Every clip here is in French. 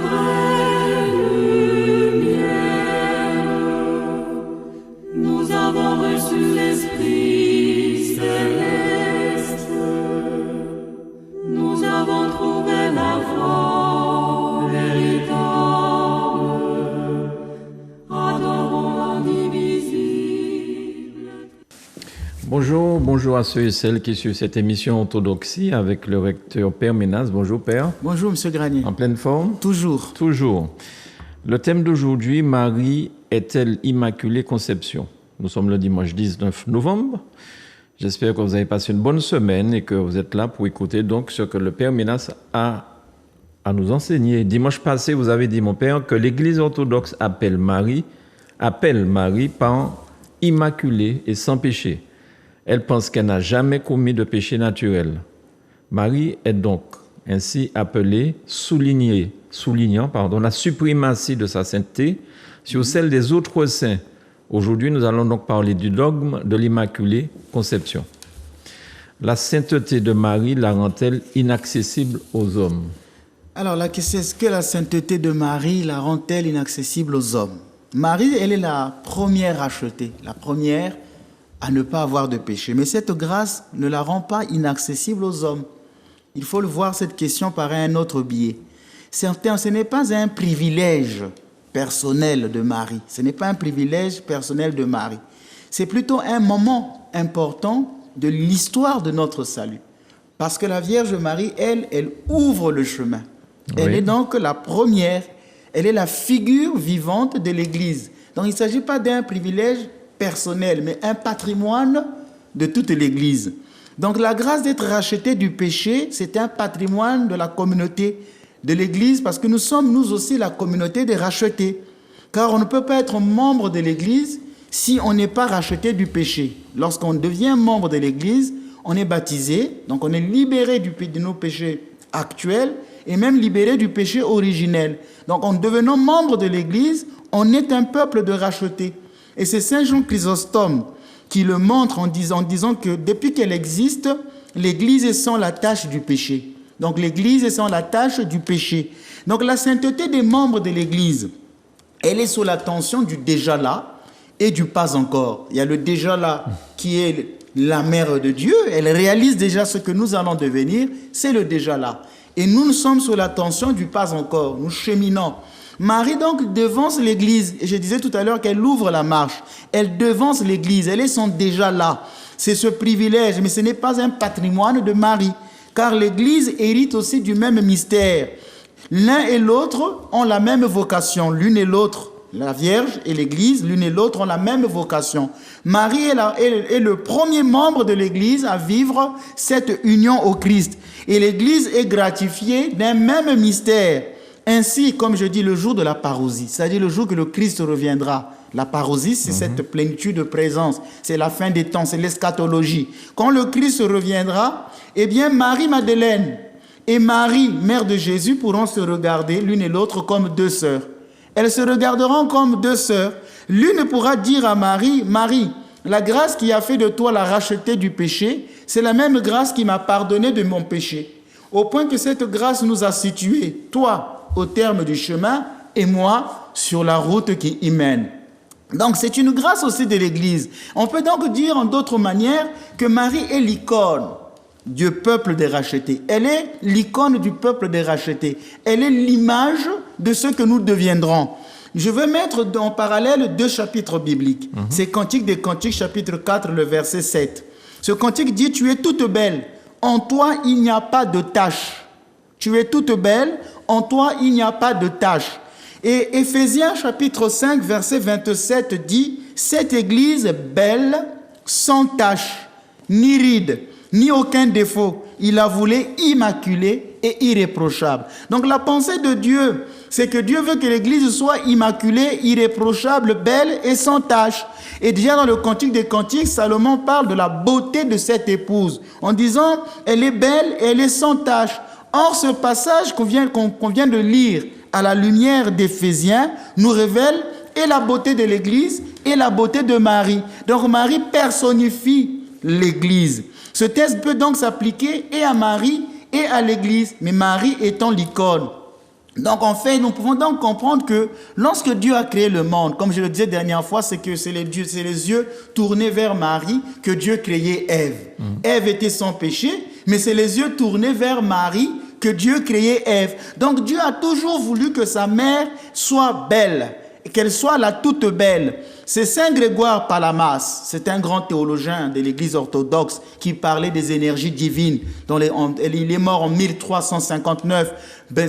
vraie lumière. Nous avons reçu l'Esprit céleste. Nous avons trouvé la voie véritable. Adorons l'indivisible. Bonjour à ceux et celles qui suivent cette émission Orthodoxie avec le recteur Père Ménas. Bonjour Père. Bonjour Monsieur Granier. En pleine forme? Toujours. Toujours. Le thème d'aujourd'hui, Marie est-elle Immaculée Conception? Nous sommes le dimanche 19 novembre. J'espère que vous avez passé une bonne semaine et que vous êtes là pour écouter donc ce que le Père Ménas a à nous enseigner. Dimanche passé, vous avez dit, mon Père, que l'Église orthodoxe appelle Marie par immaculée et sans péché. Elle pense qu'elle n'a jamais commis de péché naturel. Marie est donc ainsi appelée, soulignant la suprématie de sa sainteté sur celle des autres saints. Aujourd'hui, nous allons donc parler du dogme de l'Immaculée Conception. La sainteté de Marie la rend-elle inaccessible aux hommes? Alors la question, est-ce que la sainteté de Marie la rend-elle inaccessible aux hommes? Marie, elle est la première rachetée, la première à ne pas avoir de péché. Mais cette grâce ne la rend pas inaccessible aux hommes. Il faut le voir, cette question, par un autre biais. Ce n'est pas un privilège personnel de Marie. Ce n'est pas un privilège personnel de Marie. C'est plutôt un moment important de l'histoire de notre salut. Parce que la Vierge Marie, elle ouvre le chemin. Elle est donc la première, elle est la figure vivante de l'Église. Donc il ne s'agit pas d'un privilège personnel, mais un patrimoine de toute l'Église. Donc la grâce d'être racheté du péché, c'est un patrimoine de la communauté de l'Église, parce que nous sommes, nous aussi, la communauté des rachetés. Car on ne peut pas être membre de l'Église si on n'est pas racheté du péché. Lorsqu'on devient membre de l'Église, on est baptisé, donc on est libéré de nos péchés actuels, et même libéré du péché originel. Donc en devenant membre de l'Église, on est un peuple de rachetés. Et c'est Saint Jean Chrysostome qui le montre en disant que depuis qu'elle existe, l'Église est sans la tâche du péché. Donc l'Église est sans la tâche du péché. Donc la sainteté des membres de l'Église, elle est sous la tension du déjà là et du pas encore. Il y a le déjà là qui est la mère de Dieu. Elle réalise déjà ce que nous allons devenir, c'est le déjà là. Et nous sommes sous la tension du pas encore. Nous cheminons. Marie donc devance l'Église. Et je disais tout à l'heure qu'elle ouvre la marche. Elle devance l'Église. Elle est son déjà là. C'est ce privilège, mais ce n'est pas un patrimoine de Marie. Car l'Église hérite aussi du même mystère. L'un et l'autre ont la même vocation. L'une et l'autre, la Vierge et l'Église, l'une et l'autre ont la même vocation. Marie est le premier membre de l'Église à vivre cette union au Christ. Et l'Église est gratifiée d'un même mystère. Ainsi, comme je dis, le jour de la parousie, c'est-à-dire le jour que le Christ reviendra. La parousie, c'est cette plénitude de présence. C'est la fin des temps, c'est l'eschatologie. Quand le Christ reviendra, eh bien, Marie-Madeleine et Marie, mère de Jésus, pourront se regarder l'une et l'autre comme deux sœurs. Elles se regarderont comme deux sœurs. L'une pourra dire à Marie, « Marie, la grâce qui a fait de toi la rachetée du péché, c'est la même grâce qui m'a pardonné de mon péché. » Au point que cette grâce nous a situés, toi, au terme du chemin, et moi, sur la route qui y mène. Donc, c'est une grâce aussi de l'Église. On peut donc dire, en d'autres manières, que Marie est l'icône du peuple des rachetés. Elle est l'icône du peuple des rachetés. Elle est l'image de ce que nous deviendrons. Je veux mettre en parallèle deux chapitres bibliques. C'est Cantique des Cantiques, chapitre 4, le verset 7. Ce cantique dit « Tu es toute belle, en toi il n'y a pas de tache. » Tu es toute belle, en toi il n'y a pas de tache. Et Éphésiens chapitre 5, verset 27 dit « Cette église belle, sans tache, ni ride, ni aucun défaut, il la voulait immaculée et irréprochable. » Donc la pensée de Dieu, c'est que Dieu veut que l'église soit immaculée, irréprochable, belle et sans tache. Et déjà dans le Cantique des Cantiques, Salomon parle de la beauté de cette épouse, en disant « Elle est belle et elle est sans tache. » Or, ce passage qu'on vient de lire à la lumière d'Éphésiens nous révèle et la beauté de l'Église et la beauté de Marie. Donc, Marie personnifie l'Église. Ce texte peut donc s'appliquer et à Marie et à l'Église, mais Marie étant l'icône. Donc en fait, nous pouvons donc comprendre que lorsque Dieu a créé le monde, comme je le disais la dernière fois, c'est que c'est les yeux tournés vers Marie que Dieu créait Ève. Ève était sans péché, mais c'est les yeux tournés vers Marie que Dieu créait Ève. Donc Dieu a toujours voulu que sa mère soit belle, qu'elle soit la toute belle. C'est Saint Grégoire Palamas, c'est un grand théologien de l'Église orthodoxe qui parlait des énergies divines. Il est mort en 1359.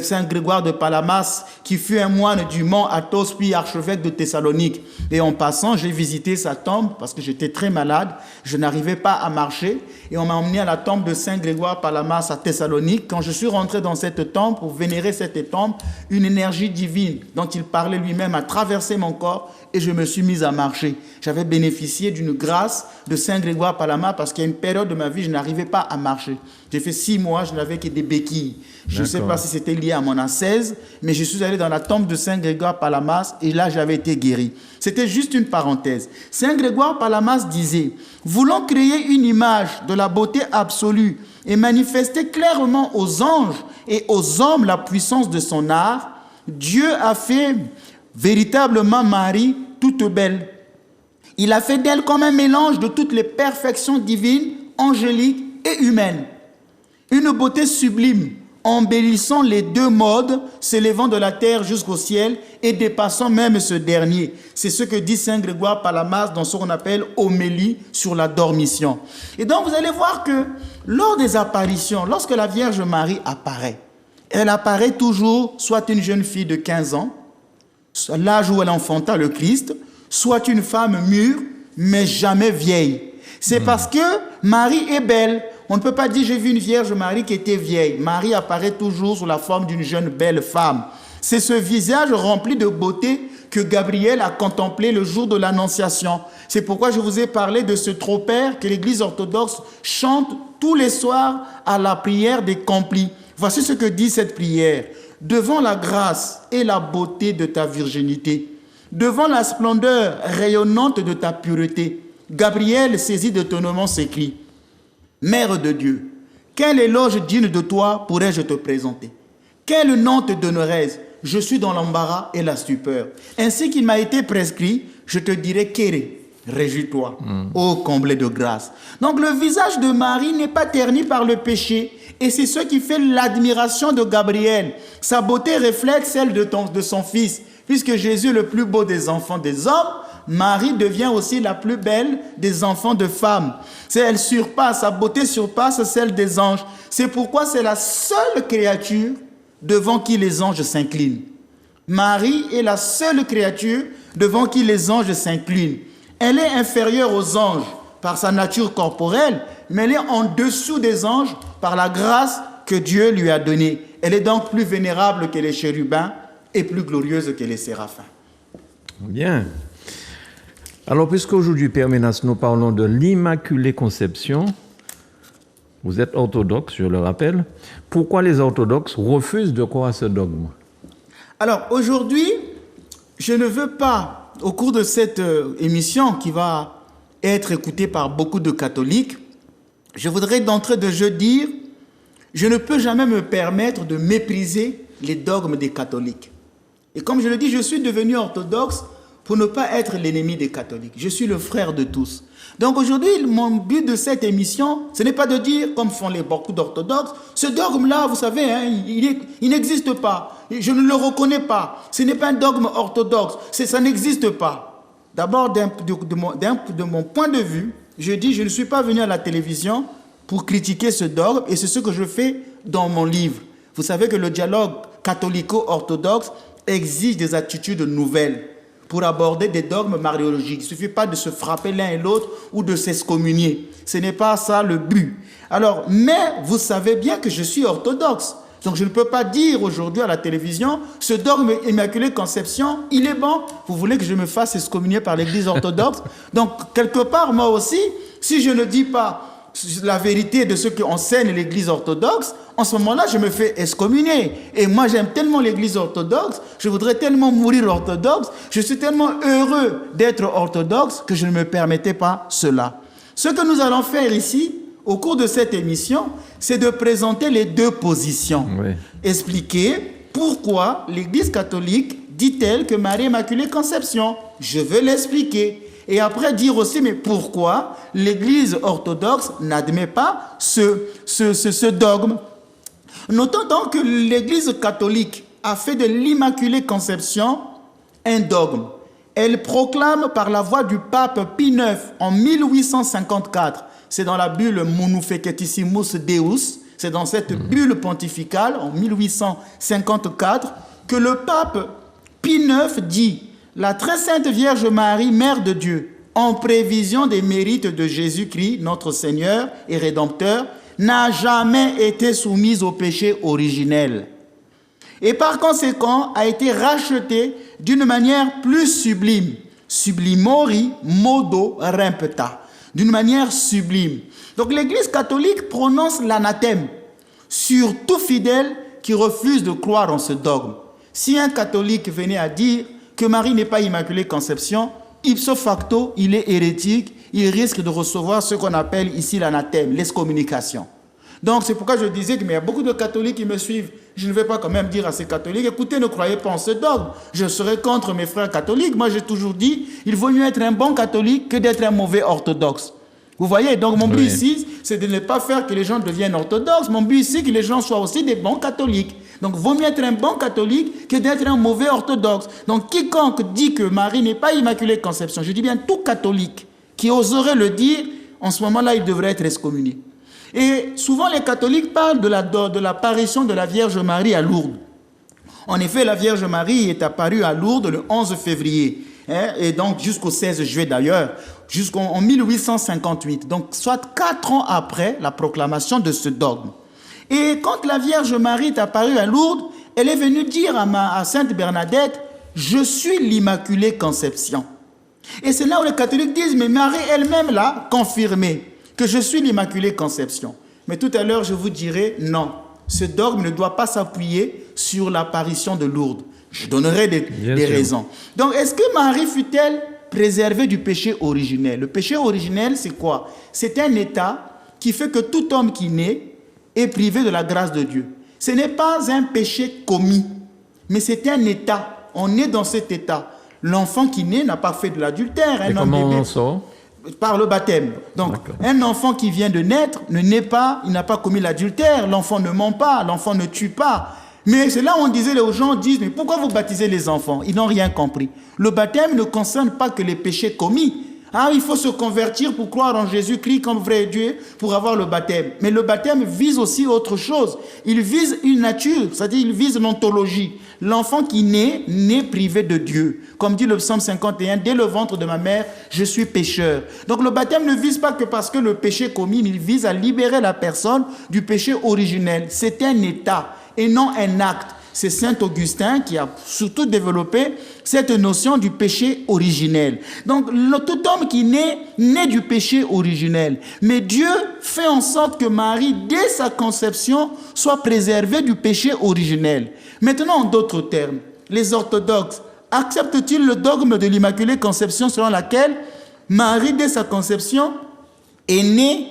Saint Grégoire de Palamas, qui fut un moine du mont Athos, puis archevêque de Thessalonique. Et en passant, j'ai visité sa tombe parce que j'étais très malade, je n'arrivais pas à marcher. Et on m'a emmené à la tombe de Saint Grégoire Palamas à Thessalonique. Quand je suis rentré dans cette tombe pour vénérer cette tombe, une énergie divine dont il parlait lui-même a traversé mon corps et je me suis mis à marcher. J'avais bénéficié d'une grâce de Saint Grégoire Palamas parce qu'à une période de ma vie, je n'arrivais pas à marcher. J'ai fait 6 mois, je n'avais que des béquilles. Je ne sais pas si c'était lié à mon ascèse, mais je suis allé dans la tombe de Saint Grégoire Palamas et là, j'avais été guéri. C'était juste une parenthèse. Saint Grégoire Palamas disait « Voulant créer une image de la beauté absolue et manifester clairement aux anges et aux hommes la puissance de son art, Dieu a fait véritablement Marie toute belle. Il a fait d'elle comme un mélange de toutes les perfections divines, angéliques et humaines. Une beauté sublime, embellissant les deux modes, s'élevant de la terre jusqu'au ciel et dépassant même ce dernier. C'est ce que dit Saint Grégoire Palamas dans ce qu'on appelle Homélie sur la dormition. Et donc vous allez voir que lors des apparitions, lorsque la Vierge Marie apparaît, elle apparaît toujours soit une jeune fille de 15 ans, l'âge où elle enfanta le Christ, soit une femme mûre, mais jamais vieille. C'est parce que Marie est belle. On ne peut pas dire j'ai vu une Vierge Marie qui était vieille. Marie apparaît toujours sous la forme d'une jeune belle femme. C'est ce visage rempli de beauté que Gabriel a contemplé le jour de l'Annonciation. C'est pourquoi je vous ai parlé de ce tropère que l'Église orthodoxe chante tous les soirs à la prière des Complis. Voici ce que dit cette prière. Devant la grâce et la beauté de ta virginité, devant la splendeur rayonnante de ta pureté, Gabriel, saisi d'étonnement, s'écrie « Mère de Dieu, quel éloge digne de toi pourrais-je te présenter? Quel nom te donnerais-je? Je suis dans l'embarras et la stupeur. Ainsi qu'il m'a été prescrit, je te dirai Kéré, réjouis-toi, ô comblé de grâce. » Donc le visage de Marie n'est pas terni par le péché. Et c'est ce qui fait l'admiration de Gabriel. Sa beauté reflète celle de son fils. Puisque Jésus est le plus beau des enfants des hommes, Marie devient aussi la plus belle des enfants de femmes. Elle surpasse, sa beauté surpasse celle des anges. C'est pourquoi c'est la seule créature devant qui les anges s'inclinent. Marie est la seule créature devant qui les anges s'inclinent. Elle est inférieure aux anges par sa nature corporelle, mais elle est en dessous des anges par la grâce que Dieu lui a donnée. Elle est donc plus vénérable que les chérubins et plus glorieuse que les séraphins. Bien. Alors, puisqu'aujourd'hui, Père Ménas, nous parlons de l'Immaculée Conception, vous êtes orthodoxe, je le rappelle. Pourquoi les orthodoxes refusent de croire à ce dogme? Alors, aujourd'hui, je ne veux pas, au cours de cette émission qui va être écoutée par beaucoup de catholiques, je voudrais d'entrée de jeu dire, je ne peux jamais me permettre de mépriser les dogmes des catholiques. Et comme je le dis, je suis devenu orthodoxe pour ne pas être l'ennemi des catholiques. Je suis le frère de tous. Donc aujourd'hui, mon but de cette émission, ce n'est pas de dire, comme font beaucoup d'orthodoxes, ce dogme-là, vous savez, hein, il n'existe pas. Je ne le reconnais pas. Ce n'est pas un dogme orthodoxe. Ça n'existe pas. D'abord, de mon point de vue, je dis, je ne suis pas venu à la télévision pour critiquer ce dogme, et c'est ce que je fais dans mon livre. Vous savez que le dialogue catholico-orthodoxe exige des attitudes nouvelles pour aborder des dogmes mariologiques. Il ne suffit pas de se frapper l'un et l'autre ou de s'excommunier. Ce n'est pas ça le but. Alors, mais vous savez bien que je suis orthodoxe. Donc je ne peux pas dire aujourd'hui à la télévision, ce dogme Immaculée Conception, il est bon. Vous voulez que je me fasse excommunier par l'Église orthodoxe? Donc quelque part, moi aussi, si je ne dis pas la vérité de ce qu'enseigne l'Église orthodoxe, en ce moment-là, je me fais excommunier. Et moi, j'aime tellement l'Église orthodoxe, je voudrais tellement mourir orthodoxe, je suis tellement heureux d'être orthodoxe que je ne me permettais pas cela. Ce que nous allons faire ici, au cours de cette émission, c'est de présenter les deux positions. Oui. Expliquer pourquoi l'Église catholique dit-elle que Marie Immaculée Conception? Je veux l'expliquer. Et après dire aussi, mais pourquoi l'Église orthodoxe n'admet pas ce dogme? Notons donc que l'Église catholique a fait de l'Immaculée Conception un dogme. Elle proclame par la voix du pape Pie IX en 1854, c'est dans la bulle Munu Fecetissimus Deus, c'est dans cette bulle pontificale en 1854 que le pape Pie IX dit: la très sainte Vierge Marie, Mère de Dieu, en prévision des mérites de Jésus-Christ, notre Seigneur et Rédempteur, n'a jamais été soumise au péché originel. Et par conséquent, a été rachetée d'une manière plus sublime. Sublimori modo rempta. D'une manière sublime. Donc l'Église catholique prononce l'anathème sur tout fidèle qui refuse de croire en ce dogme. Si un catholique venait à dire que Marie n'est pas Immaculée Conception, ipso facto, il est hérétique, il risque de recevoir ce qu'on appelle ici l'anathème, l'excommunication. Donc c'est pourquoi je disais qu'il y a beaucoup de catholiques qui me suivent. Je ne vais pas quand même dire à ces catholiques, écoutez, ne croyez pas en ce dogme. Je serai contre mes frères catholiques. Moi, j'ai toujours dit, il vaut mieux être un bon catholique que d'être un mauvais orthodoxe. Vous voyez, donc mon but ici, c'est de ne pas faire que les gens deviennent orthodoxes. Mon but ici, c'est que les gens soient aussi des bons catholiques. Donc, vaut mieux être un bon catholique que d'être un mauvais orthodoxe. Donc, quiconque dit que Marie n'est pas Immaculée Conception, je dis bien tout catholique qui oserait le dire, en ce moment-là, il devrait être excommunié. Et souvent, les catholiques parlent de l'apparition de la Vierge Marie à Lourdes. En effet, la Vierge Marie est apparue à Lourdes le 11 février, et donc jusqu'au 16 juillet d'ailleurs, jusqu'en 1858, donc soit 4 ans après la proclamation de ce dogme. Et quand la Vierge Marie est apparue à Lourdes, elle est venue dire à Sainte Bernadette, « Je suis l'Immaculée Conception ». Et c'est là où les catholiques disent, mais Marie elle-même l'a confirmé, que je suis l'Immaculée Conception. Mais tout à l'heure, je vous dirai, non, ce dogme ne doit pas s'appuyer sur l'apparition de Lourdes. Je donnerai des raisons. Donc, est-ce que Marie fut-elle préservée du péché originel? Le péché originel, c'est quoi? C'est un état qui fait que tout homme qui naît est privé de la grâce de Dieu. Ce n'est pas un péché commis, mais c'est un état. On est dans cet état. L'enfant qui naît n'a pas fait de l'adultère. Et comment on sort? Par le baptême. Donc, un enfant qui vient de naître ne naît pas, il n'a pas commis l'adultère, l'enfant ne ment pas, l'enfant ne tue pas. Mais c'est là où on disait, les gens disent, mais pourquoi vous baptisez les enfants? Ils n'ont rien compris. Le baptême ne concerne pas que les péchés commis. Ah, il faut se convertir pour croire en Jésus-Christ comme vrai Dieu pour avoir le baptême. Mais le baptême vise aussi autre chose. Il vise une nature, c'est-à-dire il vise l'ontologie. L'enfant qui naît privé de Dieu. Comme dit le psaume 51, dès le ventre de ma mère, je suis pécheur. Donc le baptême ne vise pas que parce que le péché est commis, il vise à libérer la personne du péché originel. C'est un état et non un acte. C'est saint Augustin qui a surtout développé cette notion du péché originel. Donc, tout homme qui naît du péché originel. Mais Dieu fait en sorte que Marie, dès sa conception, soit préservée du péché originel. Maintenant, en d'autres termes, les orthodoxes acceptent-ils le dogme de l'Immaculée Conception selon laquelle Marie, dès sa conception, est née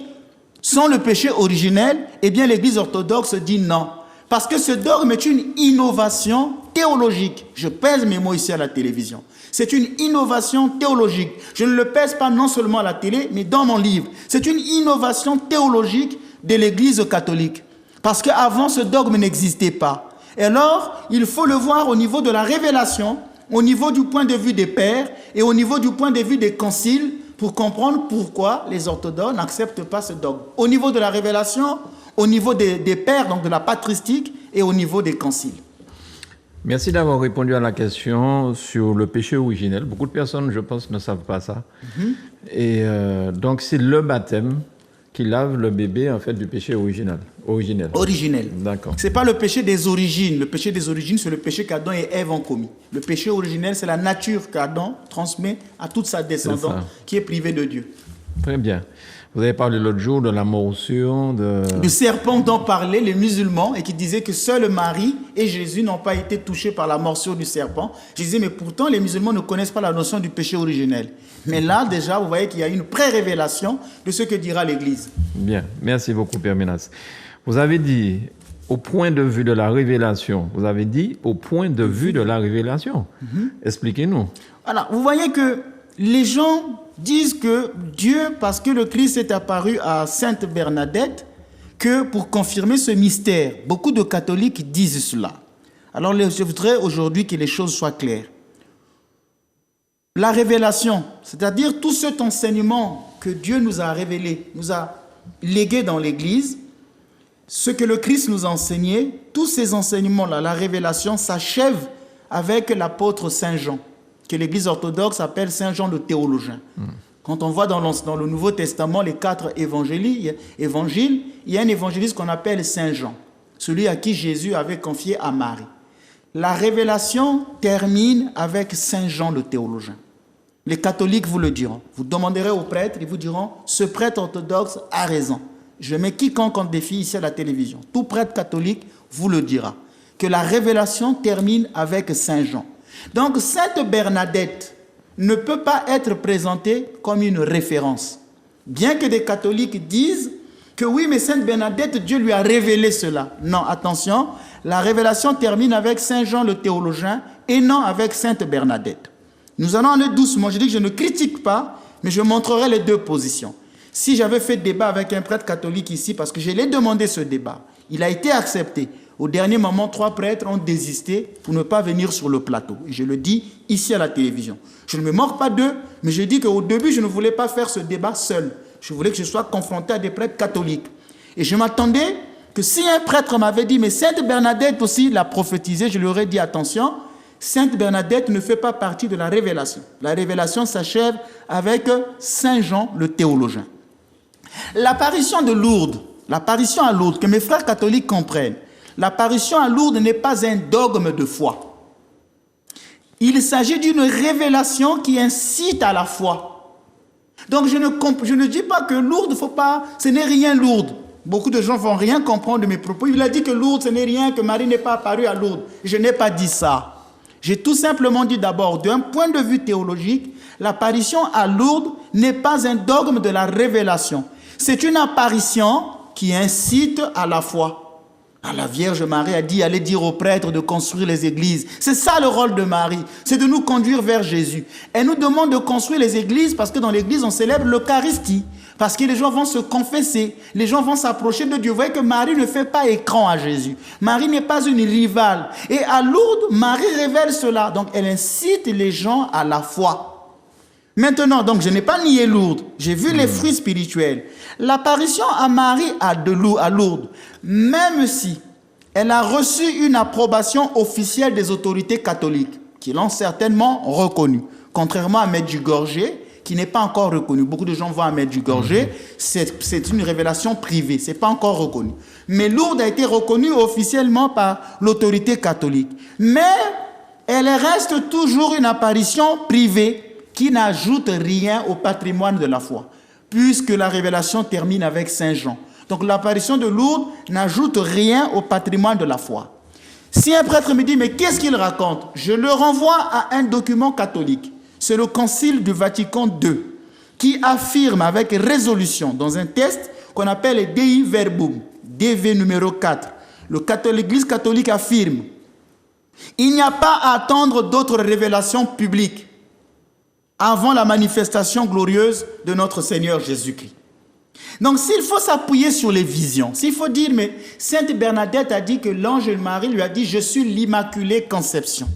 sans le péché originel? Eh bien, l'Église orthodoxe dit non. Parce que ce dogme est une innovation théologique. Je pèse mes mots ici à la télévision. C'est une innovation théologique. Je ne le pèse pas non seulement à la télé, mais dans mon livre. C'est une innovation théologique de l'Église catholique. Parce qu'avant, ce dogme n'existait pas. Et alors, il faut le voir au niveau de la révélation, au niveau du point de vue des pères et au niveau du point de vue des conciles pour comprendre pourquoi les orthodoxes n'acceptent pas ce dogme. Au niveau de la révélation, au niveau des pères, donc de la patristique, et au niveau des conciles. Merci d'avoir répondu à la question sur le péché originel. Beaucoup de personnes, je pense, ne savent pas ça. Et donc, c'est le baptême qui lave le bébé, en fait, du péché originel. D'accord. Ce n'est pas le péché des origines. Le péché des origines, c'est le péché qu'Adam et Ève ont commis. Le péché originel, c'est la nature qu'Adam transmet à toute sa descendance qui est privée de Dieu. Très bien. Vous avez parlé l'autre jour de la morsure du serpent dont parlaient les musulmans et qui disaient que seul Marie et Jésus n'ont pas été touchés par la morsure du serpent. Je disais, mais pourtant, les musulmans ne connaissent pas la notion du péché originel. Mais là, déjà, vous voyez qu'il y a une pré-révélation de ce que dira l'Église. Bien. Merci beaucoup, Père Ménas. Vous avez dit au point de vue de la révélation. Vous avez dit au point de vue de la révélation. Expliquez-nous. Alors, vous voyez que les gens disent que Dieu, parce que le Christ est apparu à Sainte Bernadette, que pour confirmer ce mystère, beaucoup de catholiques disent cela. Alors, je voudrais aujourd'hui que les choses soient claires. La révélation, c'est-à-dire tout cet enseignement que Dieu nous a révélé, nous a légué dans l'Église, ce que le Christ nous a enseigné, tous ces enseignements-là, la révélation s'achève avec l'apôtre Saint Jean, que l'Église orthodoxe appelle Saint Jean le théologien. Quand on voit dans le Nouveau Testament les 4 évangiles, il y a un évangéliste qu'on appelle Saint Jean, celui à qui Jésus avait confié à Marie. La révélation termine avec Saint Jean le théologien. Les catholiques vous le diront. Vous demanderez aux prêtres, ils vous diront, ce prêtre orthodoxe a raison. Je mets quiconque en défi ici à la télévision. Tout prêtre catholique vous le dira. Que la révélation termine avec Saint Jean. Donc, Sainte Bernadette ne peut pas être présentée comme une référence. Bien que des catholiques disent que oui, mais Sainte Bernadette, Dieu lui a révélé cela. Non, attention, la révélation termine avec Saint Jean le théologien et non avec Sainte Bernadette. Nous allons aller doucement. Je dis que je ne critique pas, mais je montrerai les deux positions. Si j'avais fait débat avec un prêtre catholique ici, parce que je l'ai demandé ce débat, il a été accepté. Au dernier moment, 3 prêtres ont désisté pour ne pas venir sur le plateau. Et je le dis ici à la télévision. Je ne me moque pas d'eux, mais je dis qu'au début, je ne voulais pas faire ce débat seul. Je voulais que je sois confronté à des prêtres catholiques. Et je m'attendais que si un prêtre m'avait dit, mais Sainte Bernadette aussi l'a prophétisé, je lui aurais dit, attention, Sainte Bernadette ne fait pas partie de la révélation. La révélation s'achève avec Saint Jean le théologien. L'apparition de Lourdes, l'apparition à Lourdes, que mes frères catholiques comprennent, l'apparition à Lourdes n'est pas un dogme de foi. Il s'agit d'une révélation qui incite à la foi. Donc je ne dis pas que Lourdes, ce n'est rien Lourdes. Beaucoup de gens ne vont rien comprendre de mes propos. Il a dit que Lourdes, ce n'est rien, que Marie n'est pas apparue à Lourdes. Je n'ai pas dit ça. J'ai tout simplement dit d'abord, d'un point de vue théologique, l'apparition à Lourdes n'est pas un dogme de la révélation. C'est une apparition qui incite à la foi. La Vierge Marie a dit, allez dire aux prêtres de construire les églises. C'est ça le rôle de Marie, c'est de nous conduire vers Jésus. Elle nous demande de construire les églises parce que dans l'église, on célèbre l'Eucharistie. Parce que les gens vont se confesser, les gens vont s'approcher de Dieu. Vous voyez que Marie ne fait pas écran à Jésus. Marie n'est pas une rivale. Et à Lourdes, Marie révèle cela. Donc elle incite les gens à la foi. Maintenant, donc je n'ai pas nié Lourdes. J'ai vu les fruits spirituels. L'apparition à Marie à Lourdes, même si elle a reçu une approbation officielle des autorités catholiques, qui l'ont certainement reconnue, contrairement à Medjugorje, qui n'est pas encore reconnu. Beaucoup de gens vont à Medjugorje, c'est une révélation privée, ce n'est pas encore reconnu. Mais Lourdes a été reconnue officiellement par l'autorité catholique. Mais elle reste toujours une apparition privée qui n'ajoute rien au patrimoine de la foi, puisque la révélation termine avec Saint Jean. Donc l'apparition de Lourdes n'ajoute rien au patrimoine de la foi. Si un prêtre me dit, mais qu'est-ce qu'il raconte? Je le renvoie à un document catholique. C'est le Concile du Vatican II qui affirme avec résolution dans un texte qu'on appelle Dei Verbum, DV numéro 4. L'Église catholique affirme il n'y a pas à attendre d'autres révélations publiques avant la manifestation glorieuse de notre Seigneur Jésus-Christ. Donc s'il faut s'appuyer sur les visions, s'il faut dire, mais Sainte Bernadette a dit que l'ange Marie lui a dit, je suis l'Immaculée Conception.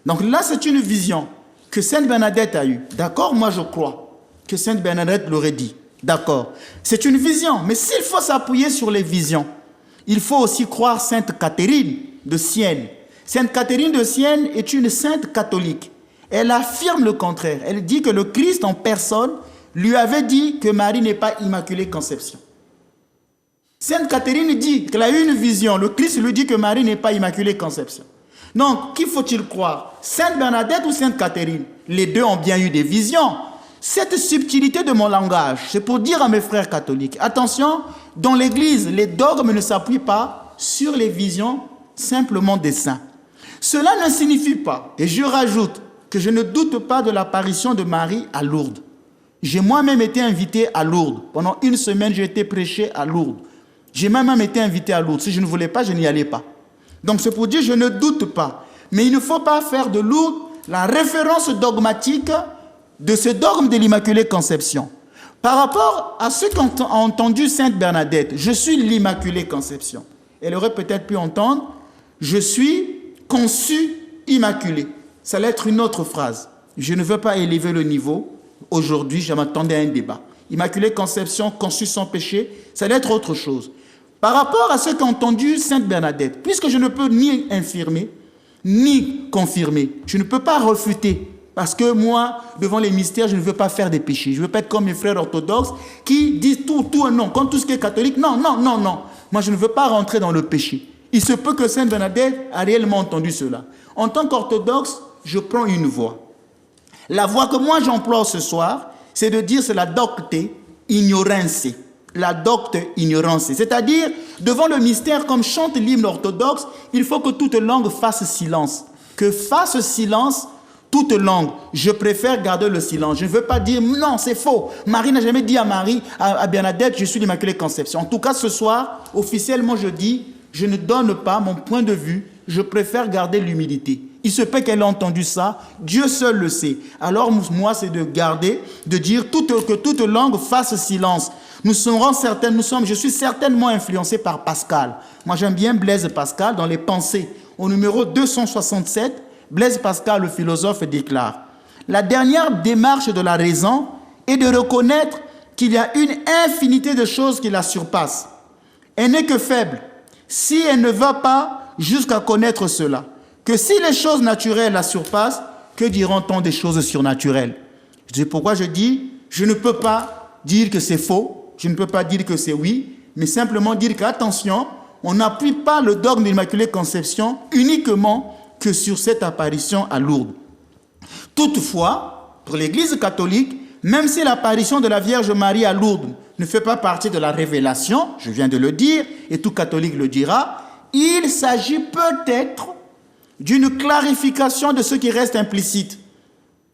Donc là, c'est une vision que Sainte Bernadette a eue. D'accord, moi je crois que Sainte Bernadette l'aurait dit. D'accord, c'est une vision. Mais s'il faut s'appuyer sur les visions, il faut aussi croire Sainte Catherine de Sienne. Sainte Catherine de Sienne est une sainte catholique. Elle affirme le contraire. Elle dit que le Christ en personne lui avait dit que Marie n'est pas Immaculée Conception. Sainte Catherine dit qu'elle a eu une vision. Le Christ lui dit que Marie n'est pas Immaculée Conception. Donc, qui faut-il croire? Sainte Bernadette ou Sainte Catherine? Les deux ont bien eu des visions. Cette subtilité de mon langage, c'est pour dire à mes frères catholiques, attention, dans l'Église, les dogmes ne s'appuient pas sur les visions simplement des saints. Cela ne signifie pas, et je rajoute, que je ne doute pas de l'apparition de Marie à Lourdes. J'ai moi-même été invité à Lourdes. Pendant une semaine, j'ai été prêché à Lourdes. J'ai même été invité à Lourdes. Si je ne voulais pas, je n'y allais pas. Donc c'est pour dire, je ne doute pas. Mais il ne faut pas faire de Lourdes la référence dogmatique de ce dogme de l'Immaculée Conception. Par rapport à ceux qui ont entendu Sainte Bernadette, je suis l'Immaculée Conception. Elle aurait peut-être pu entendre, je suis conçue immaculée. Ça allait être une autre phrase. Je ne veux pas élever le niveau. Aujourd'hui, je m'attendais à un débat. Immaculée Conception, conçue sans péché, ça allait être autre chose. Par rapport à ceux qui ont entendu Sainte Bernadette, puisque je ne peux ni infirmer, ni confirmer, je ne peux pas refuter. Parce que moi, devant les mystères, je ne veux pas faire des péchés. Je ne veux pas être comme mes frères orthodoxes qui disent tout et non. Quand tout ce qui est catholique, non. Moi, je ne veux pas rentrer dans le péché. Il se peut que Sainte Bernadette a réellement entendu cela. En tant qu'orthodoxe, je prends une voie. La voie que moi j'emploie ce soir, c'est de dire c'est la docte ignorance. La docte ignorance. C'est-à-dire, devant le mystère, comme chante l'hymne orthodoxe, il faut que toute langue fasse silence. Que fasse silence toute langue. Je préfère garder le silence. Je ne veux pas dire non, c'est faux. Marie n'a jamais dit à Bernadette, je suis l'Immaculée Conception. En tout cas, ce soir, officiellement, je dis, je ne donne pas mon point de vue. Je préfère garder l'humilité. Il se peut qu'elle ait entendu ça. Dieu seul le sait. Alors, moi, c'est de garder, de dire que toute langue fasse silence. Je suis certainement influencé par Pascal. Moi, j'aime bien Blaise Pascal dans les Pensées. Au numéro 267, Blaise Pascal, le philosophe, déclare « La dernière démarche de la raison est de reconnaître qu'il y a une infinité de choses qui la surpassent. Elle n'est que faible si elle ne va pas jusqu'à connaître cela. Que si les choses naturelles la surpassent, que diront-on des choses surnaturelles ?» C'est pourquoi je dis, je ne peux pas dire que c'est faux, je ne peux pas dire que c'est oui, mais simplement dire qu'attention, on n'appuie pas le dogme de l'Immaculée Conception uniquement que sur cette apparition à Lourdes. Toutefois, pour l'Église catholique, même si l'apparition de la Vierge Marie à Lourdes ne fait pas partie de la révélation, je viens de le dire, et tout catholique le dira, il s'agit peut-être d'une clarification de ce qui reste implicite.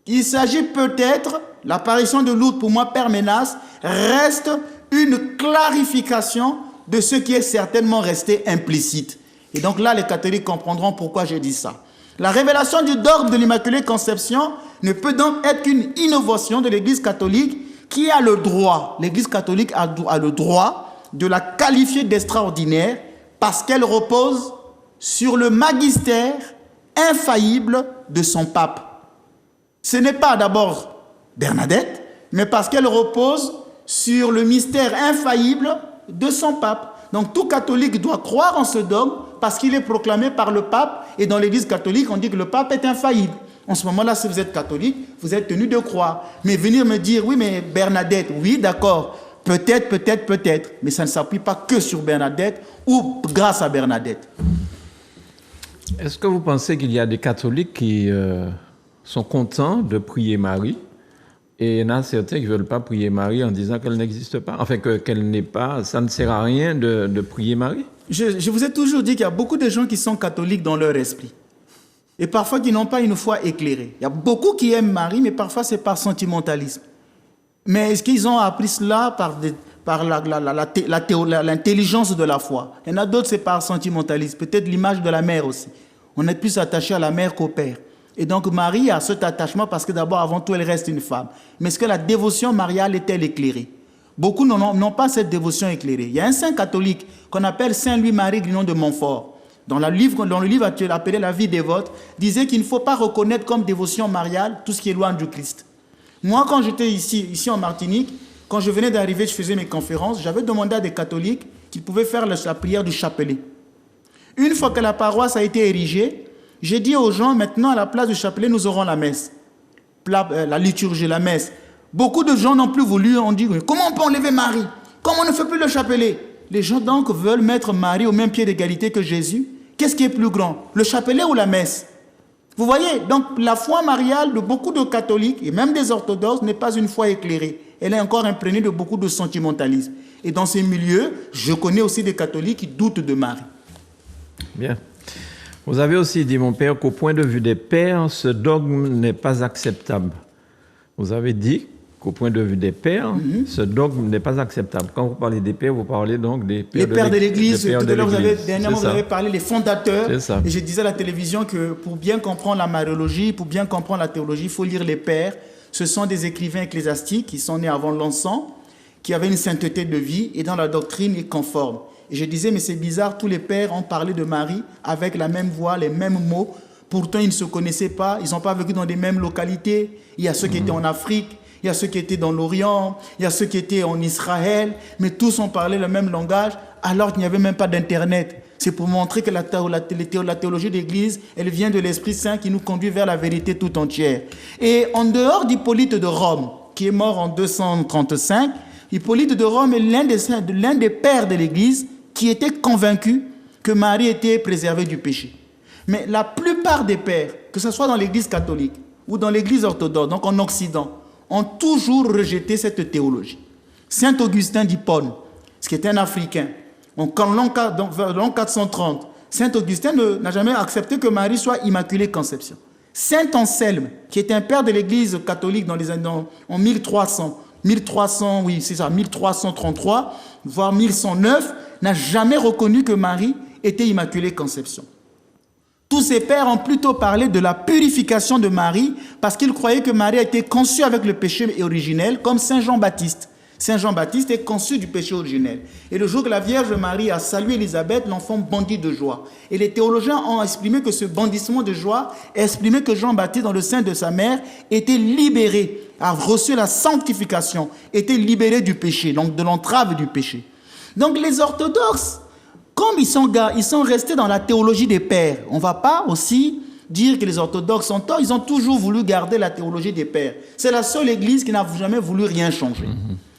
Il s'agit peut-être, l'apparition de Lourdes pour moi, Père Ménas, reste une clarification de ce qui est certainement resté implicite. Et donc là, les catholiques comprendront pourquoi j'ai dit ça. La révélation du dogme de l'Immaculée Conception ne peut donc être qu'une innovation de l'Église catholique qui a le droit, l'Église catholique a le droit de la qualifier d'extraordinaire parce qu'elle repose sur le magistère infaillible de son pape. Ce n'est pas d'abord Bernadette, mais parce qu'elle repose sur le mystère infaillible de son pape. Donc tout catholique doit croire en ce dogme parce qu'il est proclamé par le pape, et dans l'Église catholique, on dit que le pape est infaillible. En ce moment-là, si vous êtes catholique, vous êtes tenu de croire. Mais venir me dire, oui, mais Bernadette, oui, d'accord, peut-être, mais ça ne s'appuie pas que sur Bernadette ou grâce à Bernadette. Est-ce que vous pensez qu'il y a des catholiques qui sont contents de prier Marie, et il y en a certains qui ne veulent pas prier Marie en disant qu'elle n'existe pas, enfin qu'elle n'est pas, ça ne sert à rien de prier Marie? Je vous ai toujours dit qu'il y a beaucoup de gens qui sont catholiques dans leur esprit. Et parfois qui n'ont pas une foi éclairée. Il y a beaucoup qui aiment Marie, mais parfois c'est par sentimentalisme. Mais est-ce qu'ils ont appris cela par l'intelligence de la foi? Il y en a d'autres, c'est par sentimentalisme. Peut-être l'image de la mère aussi. On est plus attaché à la mère qu'au père. Et donc Marie a cet attachement parce que d'abord, avant tout, elle reste une femme. Mais est-ce que la dévotion mariale est-elle éclairée? Beaucoup n'ont pas cette dévotion éclairée. Il y a un saint catholique qu'on appelle Saint Louis-Marie Grignon de Montfort. Dans le livre appelé La vie dévote, disait qu'il ne faut pas reconnaître comme dévotion mariale tout ce qui est loin du Christ. Moi, quand j'étais ici en Martinique, quand je venais d'arriver, je faisais mes conférences, j'avais demandé à des catholiques qu'ils pouvaient faire la prière du chapelet. Une fois que la paroisse a été érigée, j'ai dit aux gens, maintenant, à la place du chapelet, nous aurons la messe. La liturgie, la messe. Beaucoup de gens n'ont plus voulu, on dit, comment on peut enlever Marie? Comment on ne fait plus le chapelet? Les gens donc veulent mettre Marie au même pied d'égalité que Jésus. Qu'est-ce qui est plus grand? Le chapelet ou la messe? Vous voyez, donc la foi mariale de beaucoup de catholiques, et même des orthodoxes, n'est pas une foi éclairée. Elle est encore imprégnée de beaucoup de sentimentalisme. Et dans ces milieux, je connais aussi des catholiques qui doutent de Marie. Bien. Vous avez aussi dit, mon père, qu'au point de vue des pères, ce dogme n'est pas acceptable. Vous avez dit qu'au point de vue des pères, ce dogme n'est pas acceptable. Quand vous parlez des pères, vous parlez donc des pères les pères de l'Église. des pères Tout de à l'heure, l'Église. dernièrement, vous avez parlé des fondateurs. C'est ça. Et je disais à la télévision que pour bien comprendre la mariologie, pour bien comprendre la théologie, il faut lire les pères. Ce sont des écrivains ecclésiastiques qui sont nés avant l'encens, qui avaient une sainteté de vie et dans la doctrine, ils conforment. Et je disais, mais c'est bizarre, tous les pères ont parlé de Marie avec la même voix, les mêmes mots. Pourtant, ils ne se connaissaient pas, ils n'ont pas vécu dans les mêmes localités. Il y a ceux qui étaient en Afrique, il y a ceux qui étaient dans l'Orient, il y a ceux qui étaient en Israël, mais tous ont parlé le même langage alors qu'il n'y avait même pas d'Internet. C'est pour montrer que la théologie d'Église, elle vient de l'Esprit Saint qui nous conduit vers la vérité tout entière. Et en dehors d'Hippolyte de Rome, qui est mort en 235, Hippolyte de Rome est l'un des pères de l'Église qui était convaincu que Marie était préservée du péché. Mais la plupart des pères, que ce soit dans l'Église catholique ou dans l'Église orthodoxe, donc en Occident, ont toujours rejeté cette théologie. Saint Augustin d'Hippone, ce qui était un Africain, en l'an 430, Saint Augustin n'a jamais accepté que Marie soit Immaculée Conception. Saint Anselme, qui était un père de l'Église catholique en 1333, voire 1109, n'a jamais reconnu que Marie était Immaculée Conception. Tous ces pères ont plutôt parlé de la purification de Marie parce qu'ils croyaient que Marie a été conçue avec le péché originel, comme Saint Jean-Baptiste. Saint Jean-Baptiste est conçu du péché originel. Et le jour que la Vierge Marie a salué Élisabeth, l'enfant bondit de joie. Et les théologiens ont exprimé que ce bondissement de joie exprimait que Jean-Baptiste, dans le sein de sa mère, était libéré, a reçu la sanctification, était libéré du péché, donc de l'entrave du péché. Donc les orthodoxes, comme ils sont restés dans la théologie des pères, on ne va pas aussi dire que les orthodoxes sont tort, ils ont toujours voulu garder la théologie des pères. C'est la seule église qui n'a jamais voulu rien changer.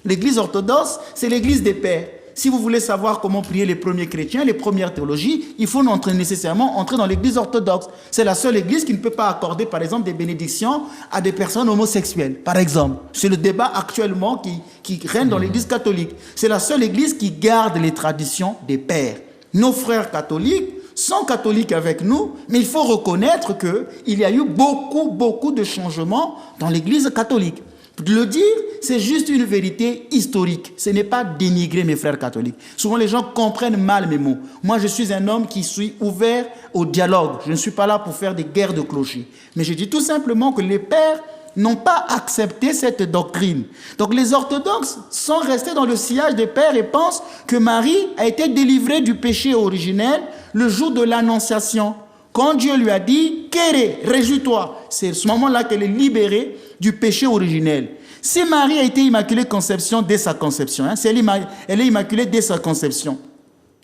L'église orthodoxe, c'est l'église des pères. Si vous voulez savoir comment prier les premiers chrétiens, les premières théologies, il faut nécessairement entrer dans l'église orthodoxe. C'est la seule église qui ne peut pas accorder, par exemple, des bénédictions à des personnes homosexuelles, par exemple. C'est le débat actuellement qui règne dans l'église catholique. C'est la seule église qui garde les traditions des pères. Nos frères catholiques sont catholiques avec nous, mais il faut reconnaître qu'il y a eu beaucoup de changements dans l'église catholique. De le dire, c'est juste une vérité historique. Ce n'est pas dénigrer mes frères catholiques. Souvent, les gens comprennent mal mes mots. Moi, je suis un homme qui suis ouvert au dialogue. Je ne suis pas là pour faire des guerres de clochers. Mais je dis tout simplement que les pères n'ont pas accepté cette doctrine. Donc, les orthodoxes sont restés dans le sillage des pères et pensent que Marie a été délivrée du péché originel le jour de l'Annonciation. Quand Dieu lui a dit « Kéré, réjouis-toi », c'est à ce moment-là qu'elle est libérée du péché originel. Si Marie a été Immaculée Conception dès sa conception, si elle est immaculée dès sa conception,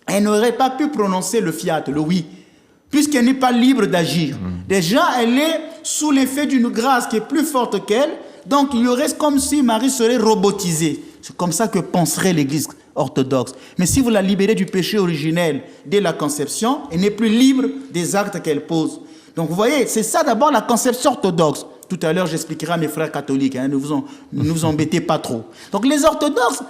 elle n'aurait pas pu prononcer le fiat, le oui, puisqu'elle n'est pas libre d'agir. Déjà, elle est sous l'effet d'une grâce qui est plus forte qu'elle, donc il y aurait comme si Marie serait robotisée. C'est comme ça que penserait l'Église orthodoxe. Mais si vous la libérez du péché originel dès la conception, elle n'est plus libre des actes qu'elle pose. Donc vous voyez, c'est ça d'abord la conception orthodoxe. Tout à l'heure, j'expliquerai à mes frères catholiques, ne vous embêtez pas trop. Donc les orthodoxes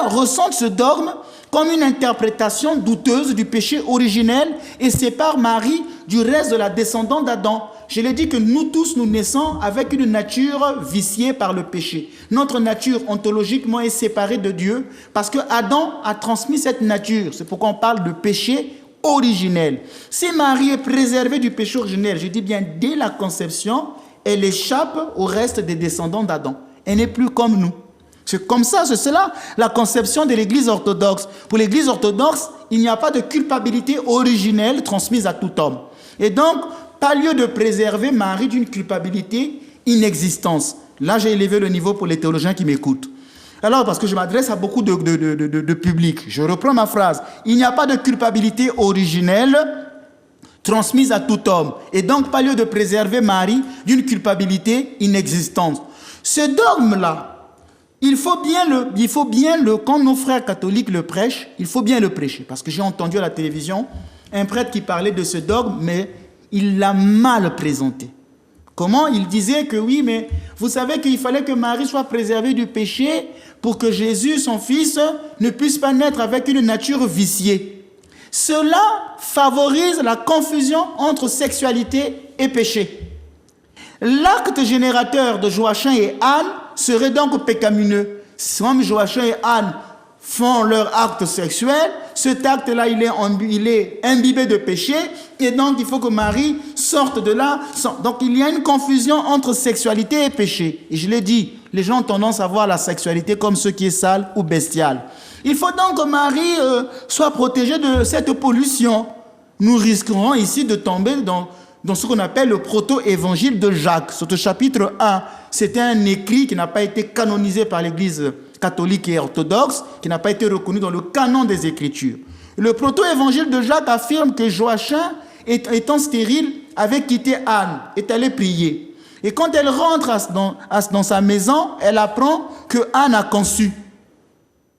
ressentent ce dogme comme une interprétation douteuse du péché originel et séparent Marie du reste de la descendante d'Adam. Je l'ai dit que nous tous, nous naissons avec une nature viciée par le péché. Notre nature ontologiquement est séparée de Dieu parce que Adam a transmis cette nature. C'est pourquoi on parle de péché originel. Si Marie est préservée du péché originel, je dis bien dès la conception, elle échappe au reste des descendants d'Adam. Elle n'est plus comme nous. C'est comme ça, c'est cela la conception de l'Église orthodoxe. Pour l'Église orthodoxe, il n'y a pas de culpabilité originelle transmise à tout homme. Et donc, pas lieu de préserver Marie d'une culpabilité inexistence. Là, j'ai élevé le niveau pour les théologiens qui m'écoutent. Alors, parce que je m'adresse à beaucoup de public, je reprends ma phrase. Il n'y a pas de culpabilité originelle transmise à tout homme. Et donc, pas lieu de préserver Marie d'une culpabilité inexistante. Ce dogme-là, il faut bien quand nos frères catholiques le prêchent, il faut bien le prêcher. Parce que j'ai entendu à la télévision un prêtre qui parlait de ce dogme, mais il l'a mal présenté. Comment? Il disait que oui, mais vous savez qu'il fallait que Marie soit préservée du péché pour que Jésus, son fils, ne puisse pas naître avec une nature viciée. Cela favorise la confusion entre sexualité et péché. L'acte générateur de Joachim et Anne, serait donc pécamineux. Comme Joachim et Anne font leur acte sexuel, cet acte-là, il est imbibé de péché, et donc il faut que Marie sorte de là. Donc il y a une confusion entre sexualité et péché. Et je l'ai dit, les gens ont tendance à voir la sexualité comme ce qui est sale ou bestial. Il faut donc que Marie soit protégée de cette pollution. Nous risquerons ici de tomber dans ce qu'on appelle le proto-évangile de Jacques. C'est au chapitre 1. C'était un écrit qui n'a pas été canonisé par l'Église catholique et orthodoxe, qui n'a pas été reconnu dans le canon des Écritures. Le proto-évangile de Jacques affirme que Joachim, étant stérile, avait quitté Anne, est allé prier. Et quand elle rentre dans sa maison, elle apprend que Anne a conçu.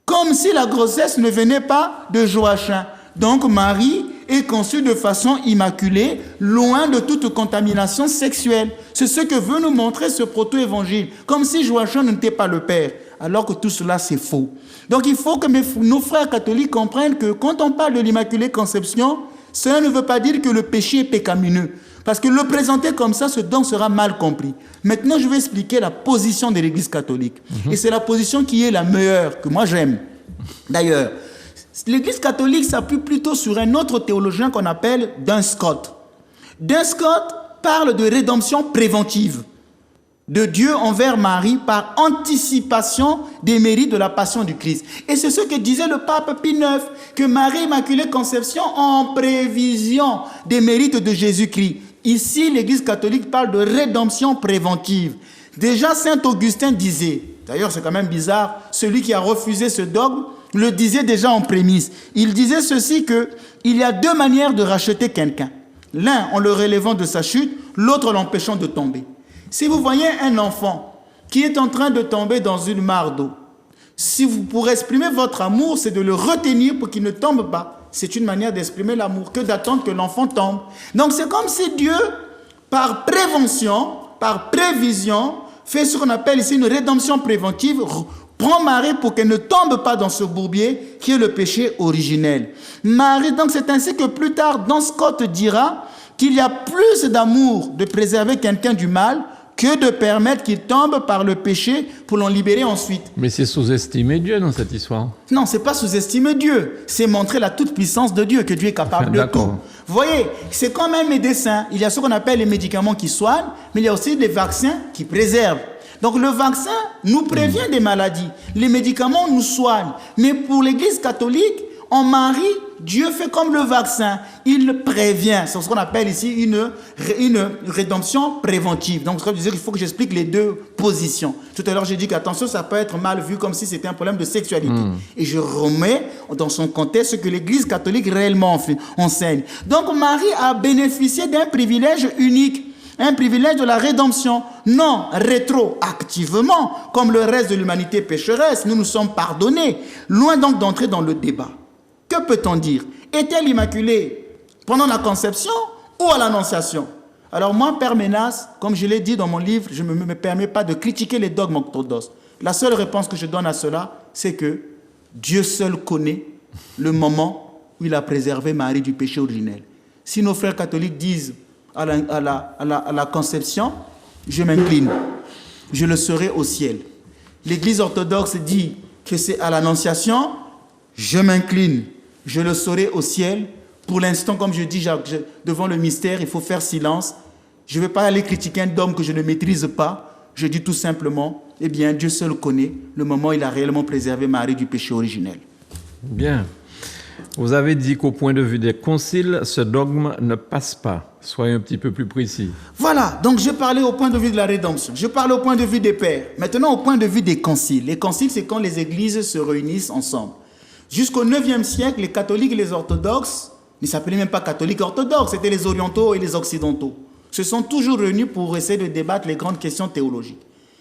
Comme si la grossesse ne venait pas de Joachim. Donc Marie est conçue de façon immaculée, loin de toute contamination sexuelle. C'est ce que veut nous montrer ce proto-évangile, comme si Joachim n'était pas le père, alors que tout cela c'est faux. Donc il faut que nos frères catholiques comprennent que quand on parle de l'Immaculée Conception, cela ne veut pas dire que le péché est pécamineux. Parce que le présenter comme ça, ce don sera mal compris. Maintenant, je vais expliquer la position de l'Église catholique. Et c'est la position qui est la meilleure, que moi j'aime. D'ailleurs, l'Église catholique s'appuie plutôt sur un autre théologien qu'on appelle Duns Scott. Duns Scott parle de rédemption préventive de Dieu envers Marie par anticipation des mérites de la passion du Christ. Et c'est ce que disait le pape Pie IX, que Marie Immaculée Conception en prévision des mérites de Jésus-Christ. Ici, l'Église catholique parle de rédemption préventive. Déjà, Saint Augustin disait, d'ailleurs c'est quand même bizarre, celui qui a refusé ce dogme le disait déjà en prémisse. Il disait ceci, qu'il y a deux manières de racheter quelqu'un. L'un en le relevant de sa chute, l'autre en l'empêchant de tomber. Si vous voyez un enfant qui est en train de tomber dans une mare d'eau, si vous pourrez exprimer votre amour, c'est de le retenir pour qu'il ne tombe pas. C'est une manière d'exprimer l'amour que d'attendre que l'enfant tombe. Donc c'est comme si Dieu, par prévention, par prévision, fait ce qu'on appelle ici une rédemption préventive, prend Marie pour qu'elle ne tombe pas dans ce bourbier qui est le péché originel. Marie, donc c'est ainsi que plus tard, Duns Scott dira qu'il y a plus d'amour de préserver quelqu'un du mal que de permettre qu'il tombe par le péché pour l'en libérer ensuite. Mais c'est sous-estimer Dieu dans cette histoire. Non, c'est pas sous-estimer Dieu. C'est montrer la toute-puissance de Dieu, que Dieu est capable de tout. Vous voyez, c'est comme un médecin. Il y a ce qu'on appelle les médicaments qui soignent, mais il y a aussi des vaccins qui préservent. Donc le vaccin nous prévient des maladies. Les médicaments nous soignent. Mais pour l'Église catholique, en Marie, Dieu fait comme le vaccin. Il prévient. C'est ce qu'on appelle ici une rédemption préventive. Donc, ça veut dire qu'il faut que j'explique les deux positions. Tout à l'heure, j'ai dit qu'attention, ça peut être mal vu comme si c'était un problème de sexualité. Et je remets dans son contexte ce que l'Église catholique réellement enseigne. Donc, Marie a bénéficié d'un privilège unique. Un privilège de la rédemption, non rétroactivement, comme le reste de l'humanité pécheresse. Nous nous sommes pardonnés. Loin donc d'entrer dans le débat. Que peut-on dire? Est-elle immaculée pendant la conception ou à l'annonciation? Alors moi, Père Ménas, comme je l'ai dit dans mon livre, je ne me permets pas de critiquer les dogmes orthodoxes. La seule réponse que je donne à cela, c'est que Dieu seul connaît le moment où il a préservé Marie du péché originel. Si nos frères catholiques disent à la conception, je m'incline, je le serai au ciel. L'Église orthodoxe dit que c'est à l'annonciation, je m'incline, je le saurai au ciel. Pour l'instant, comme je dis, devant le mystère, il faut faire silence. Je ne vais pas aller critiquer un dogme que je ne maîtrise pas. Je dis tout simplement, eh bien, Dieu seul connaît le moment où il a réellement préservé Marie du péché originel. Bien. Vous avez dit qu'au point de vue des conciles, ce dogme ne passe pas. Soyez un petit peu plus précis. Voilà, donc j'ai parlé au point de vue de la rédemption. Je parle au point de vue des pères. Maintenant, au point de vue des conciles. Les conciles, c'est quand les églises se réunissent ensemble. Jusqu'au 9e siècle, les catholiques et les orthodoxes ne s'appelaient même pas catholiques orthodoxes, c'était les orientaux et les occidentaux. Se sont toujours réunis pour essayer de débattre les grandes questions théologiques.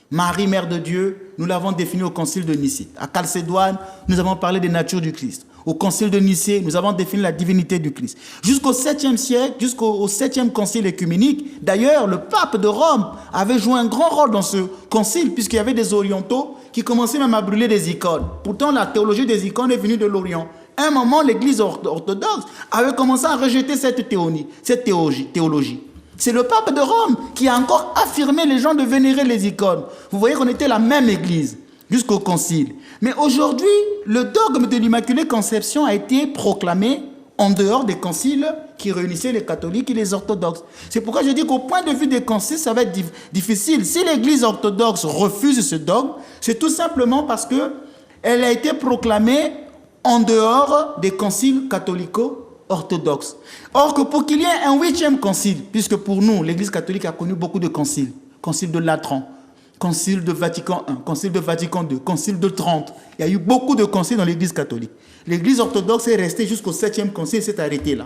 Marie, Mère de Dieu, nous l'avons définie au concile de Nicée. À Chalcédoine, nous avons parlé des natures du Christ. Au concile de Nicée, nous avons défini la divinité du Christ. Jusqu'au 7e siècle, jusqu'au 7e concile œcuménique, d'ailleurs, le pape de Rome avait joué un grand rôle dans ce concile, puisqu'il y avait des orientaux qui commençaient même à brûler des icônes. Pourtant, la théologie des icônes est venue de l'Orient. À un moment, l'Église orthodoxe avait commencé à rejeter cette théologie. C'est le pape de Rome qui a encore affirmé les gens de vénérer les icônes. Vous voyez qu'on était la même église jusqu'au concile. Mais aujourd'hui, le dogme de l'Immaculée Conception a été proclamé en dehors des conciles qui réunissaient les catholiques et les orthodoxes. C'est pourquoi je dis qu'au point de vue des conciles, ça va être difficile. Si l'Église orthodoxe refuse ce dogme, c'est tout simplement parce qu'elle a été proclamée en dehors des conciles catholico-orthodoxes. Or que pour qu'il y ait un 8e concile, puisque pour nous, l'Église catholique a connu beaucoup de conciles, concile de Latran, concile de Vatican I, concile de Vatican II, concile de Trente. Il y a eu beaucoup de conciles dans l'Église catholique. L'Église orthodoxe est restée jusqu'au 7e concile, s'est arrêtée là.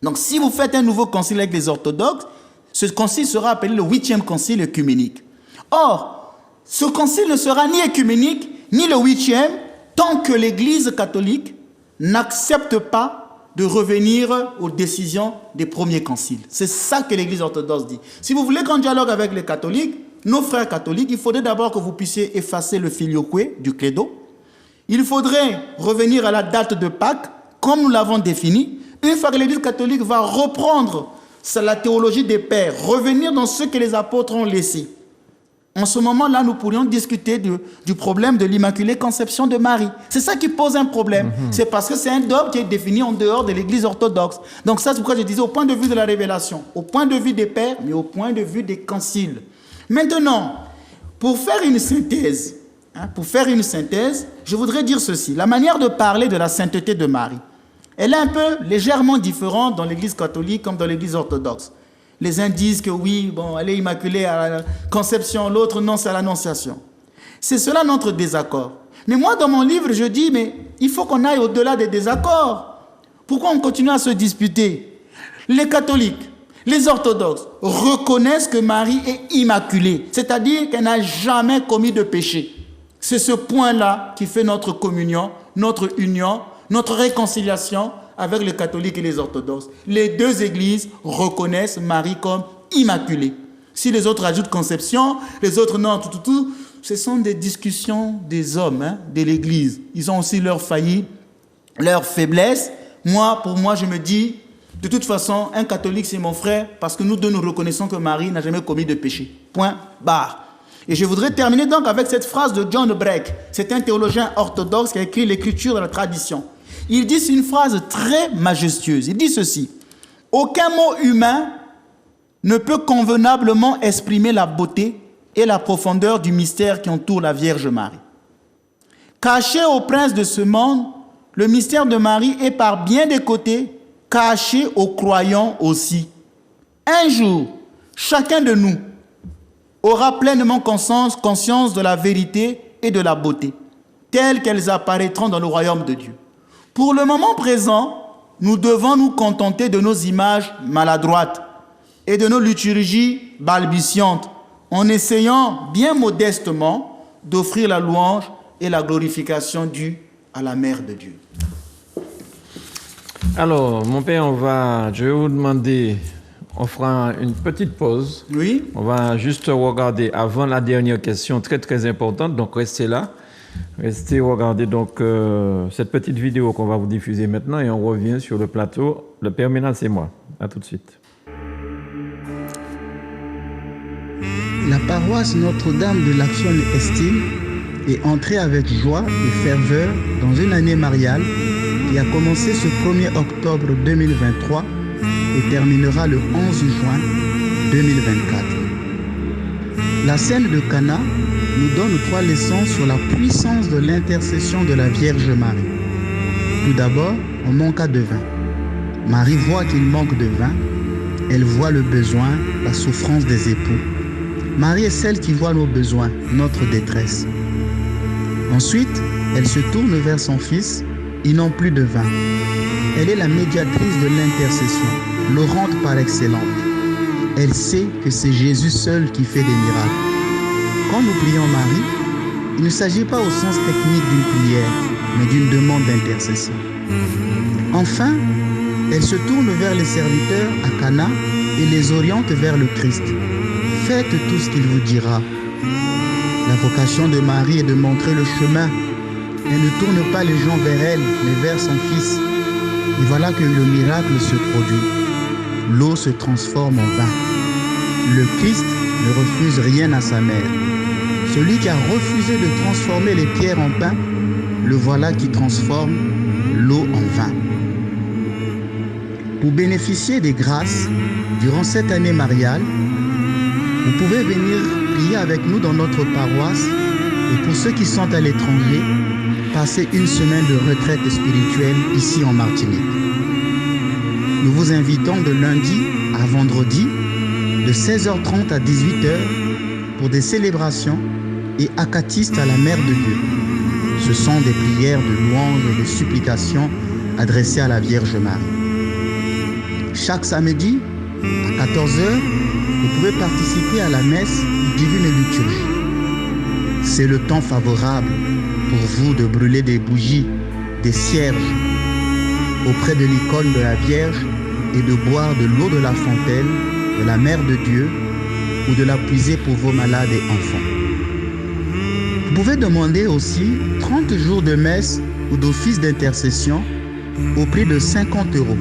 Donc si vous faites un nouveau concile avec les orthodoxes, ce concile sera appelé le 8e concile œcuménique. Or, ce concile ne sera ni œcuménique, ni le 8e, tant que l'Église catholique n'accepte pas de revenir aux décisions des premiers conciles. C'est ça que l'Église orthodoxe dit. Si vous voulez qu'on dialogue avec les catholiques, nos frères catholiques, il faudrait d'abord que vous puissiez effacer le filioque du credo. Il faudrait revenir à la date de Pâques, comme nous l'avons défini. Une fois que l'Église catholique va reprendre la théologie des pères, revenir dans ce que les apôtres ont laissé. En ce moment-là, nous pourrions discuter du problème de l'Immaculée Conception de Marie. C'est ça qui pose un problème. C'est parce que c'est un dogme qui est défini en dehors de l'Église orthodoxe. Donc ça, c'est pourquoi je disais au point de vue de la révélation, au point de vue des pères, mais au point de vue des conciles. Maintenant, pour faire une synthèse, je voudrais dire ceci. La manière de parler de la sainteté de Marie, elle est un peu légèrement différente dans l'Église catholique comme dans l'Église orthodoxe. Les uns disent que oui, bon, elle est immaculée à la conception, l'autre non, c'est à l'annonciation. C'est cela notre désaccord. Mais moi, dans mon livre, je dis, mais il faut qu'on aille au-delà des désaccords. Pourquoi on continue à se disputer? Les catholiques, les orthodoxes reconnaissent que Marie est immaculée, c'est-à-dire qu'elle n'a jamais commis de péché. C'est ce point-là qui fait notre communion, notre union, notre réconciliation avec les catholiques et les orthodoxes. Les deux églises reconnaissent Marie comme immaculée. Si les autres ajoutent conception, les autres non, tout, ce sont des discussions des hommes, de l'église. Ils ont aussi leurs faillites, leurs faiblesses. Pour moi, je me dis, de toute façon, un catholique, c'est mon frère, parce que nous deux, nous reconnaissons que Marie n'a jamais commis de péché. Point, barre. Et je voudrais terminer donc avec cette phrase de John Breck. C'est un théologien orthodoxe qui a écrit l'écriture de la tradition. Il dit, c'est une phrase très majestueuse. Il dit ceci: aucun mot humain ne peut convenablement exprimer la beauté et la profondeur du mystère qui entoure la Vierge Marie. Caché au prince de ce monde, le mystère de Marie est par bien des côtés caché aux croyants aussi. Un jour, chacun de nous aura pleinement conscience de la vérité et de la beauté, telles qu'elles apparaîtront dans le royaume de Dieu. Pour le moment présent, nous devons nous contenter de nos images maladroites et de nos liturgies balbutiantes, en essayant bien modestement d'offrir la louange et la glorification due à la Mère de Dieu. Alors, mon père, je vais vous demander, on fera une petite pause. Oui. On va juste regarder avant la dernière question très très importante, donc restez là. Restez regarder donc cette petite vidéo qu'on va vous diffuser maintenant et on revient sur le plateau. Le Père Ménal, c'est moi. À tout de suite. La paroisse Notre-Dame de l'Action Estime est entrée avec joie et ferveur dans une année mariale qui a commencé ce 1er octobre 2023 et terminera le 11 juin 2024. La scène de Cana nous donne 3 leçons sur la puissance de l'intercession de la Vierge Marie. Tout d'abord, on manqua de vin. Marie voit qu'il manque de vin. Elle voit le besoin, la souffrance des époux. Marie est celle qui voit nos besoins, notre détresse. Ensuite, elle se tourne vers son fils. Ils n'ont plus de vin. Elle est la médiatrice de l'intercession, l'orante par excellence. Elle sait que c'est Jésus seul qui fait des miracles. Quand nous prions Marie, il ne s'agit pas au sens technique d'une prière, mais d'une demande d'intercession. Enfin, elle se tourne vers les serviteurs à Cana et les oriente vers le Christ. Faites tout ce qu'il vous dira. La vocation de Marie est de montrer le chemin. Elle ne tourne pas les gens vers elle, mais vers son Fils. Et voilà que le miracle se produit. l'eau se transforme en vin. Le Christ ne refuse rien à sa mère. Celui qui a refusé de transformer les pierres en pain, le voilà qui transforme l'eau en vin. Pour bénéficier des grâces durant cette année mariale, vous pouvez venir prier avec nous dans notre paroisse et pour ceux qui sont à l'étranger, passer une semaine de retraite spirituelle ici en Martinique. Nous vous invitons de lundi à vendredi de 16h30 à 18h pour des célébrations et acatistes à la Mère de Dieu. Ce sont des prières de louange et de supplications adressées à la Vierge Marie. Chaque samedi, à 14h, vous pouvez participer à la messe divine liturgie. C'est le temps favorable pour vous de brûler des bougies, des cierges auprès de l'icône de la Vierge et de boire de l'eau de la fontaine de la Mère de Dieu ou de la puiser pour vos malades et enfants. Vous pouvez demander aussi 30 jours de messe ou d'office d'intercession au prix de 50 €.